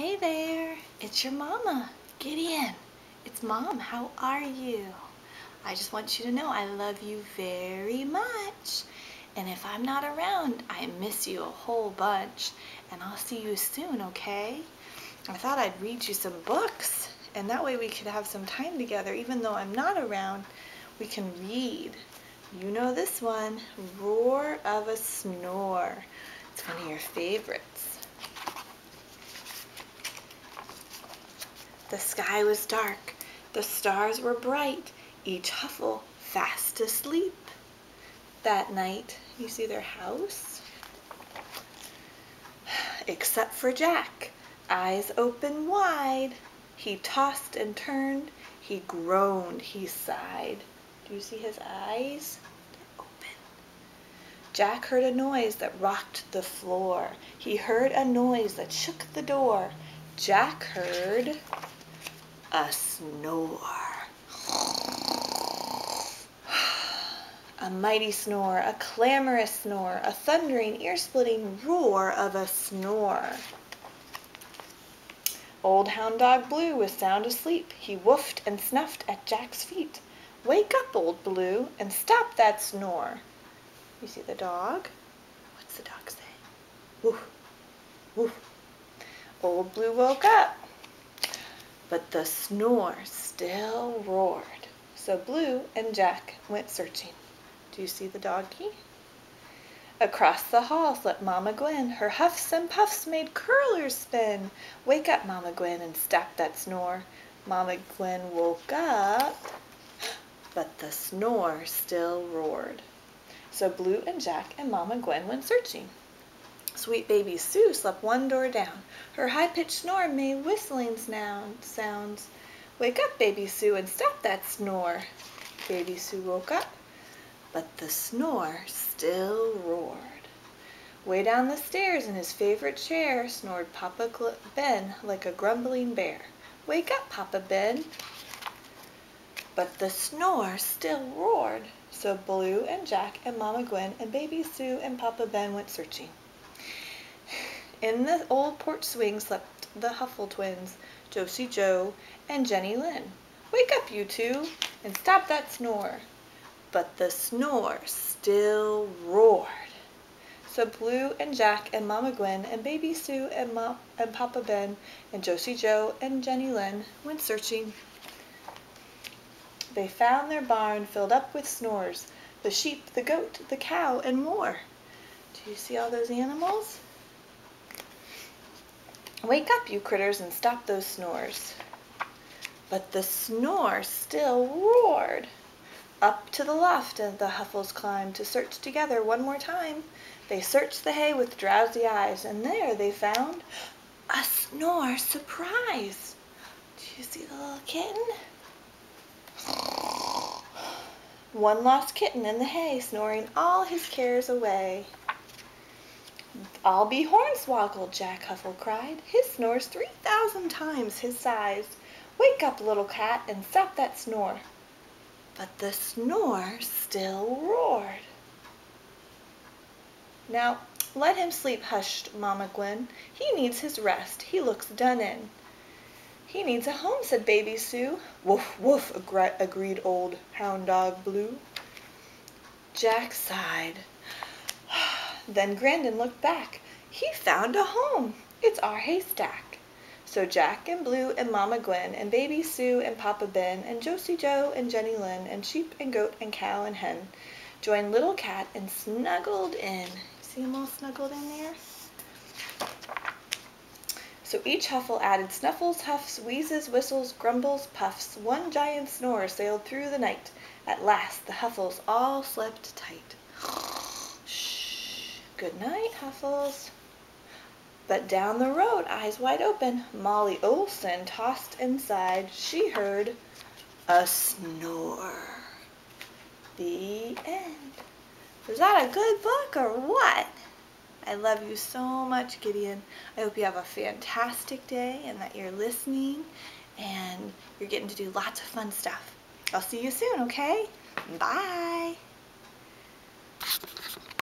Hey there, it's your mama, Gideon. It's Mom, how are you? I just want you to know I love you very much. And if I'm not around, I miss you a whole bunch. And I'll see you soon, okay? I thought I'd read you some books, and that way we could have some time together. Even though I'm not around, we can read. You know this one, Roar of a Snore. It's one of your favorites. The sky was dark, the stars were bright, each Huffle fast asleep. That night, you see their house? Except for Jack, eyes open wide. He tossed and turned, he groaned, he sighed. Do you see his eyes? They're open. Jack heard a noise that rocked the floor. He heard a noise that shook the door. Jack heard a snore. A mighty snore, a clamorous snore, a thundering, ear-splitting roar of a snore. Old Hound Dog Blue was sound asleep. He woofed and snuffed at Jack's feet. Wake up, Old Blue, and stop that snore. You see the dog? What's the dog say? Woof, woof. Old Blue woke up, but the snore still roared. So Blue and Jack went searching. Do you see the doggy? Across the hall slept Mama Gwen. Her huffs and puffs made curlers spin. Wake up, Mama Gwen, and stop that snore. Mama Gwen woke up, but the snore still roared. So Blue and Jack and Mama Gwen went searching. Sweet baby Sue slept one door down. Her high-pitched snore made whistling sounds. Wake up, baby Sue, and stop that snore. Baby Sue woke up, but the snore still roared. Way down the stairs in his favorite chair snored Papa Ben like a grumbling bear. Wake up, Papa Ben. But the snore still roared. So Blue and Jack and Mama Gwen and baby Sue and Papa Ben went searching. In the old porch swing slept the Huffle twins, Josie Joe and Jenny Lynn. Wake up, you two, and stop that snore. But the snore still roared. So Blue and Jack and Mama Gwen and baby Sue and Papa Ben and Josie Joe and Jenny Lynn went searching. They found their barn filled up with snores, the sheep, the goat, the cow, and more. Do you see all those animals? Wake up, you critters, and stop those snores. But the snore still roared. Up to the loft the Huffles climbed to search together one more time. They searched the hay with drowsy eyes, and there they found a snore surprise. Do you see the little kitten? One lost kitten in the hay, snoring all his cares away. I'll be hornswoggled, Jack Huffle cried. His snore's 3,000 times his size. Wake up, little cat, and stop that snore. But the snore still roared. Now, let him sleep, hushed Mama Gwen. He needs his rest. He looks done in. He needs a home, said baby Sue. Woof, woof, agreed Old Hound Dog Blue. Jack sighed. Then grinned and looked back. He found a home. It's our haystack. So Jack and Blue and Mama Gwen and baby Sue and Papa Ben and Josie Joe and Jenny Lynn and sheep and goat and cow and hen joined Little Cat and snuggled in. See them all snuggled in there? So each Huffle added snuffles, huffs, wheezes, whistles, grumbles, puffs. One giant snore sailed through the night. At last the Huffles all slept tight. Shh. Good night, Huffles. But down the road, eyes wide open, Molly Olson tossed and sighed. She heard a snore. The end. Was that a good book or what? I love you so much, Gideon. I hope you have a fantastic day and that you're listening and you're getting to do lots of fun stuff. I'll see you soon, okay? Bye.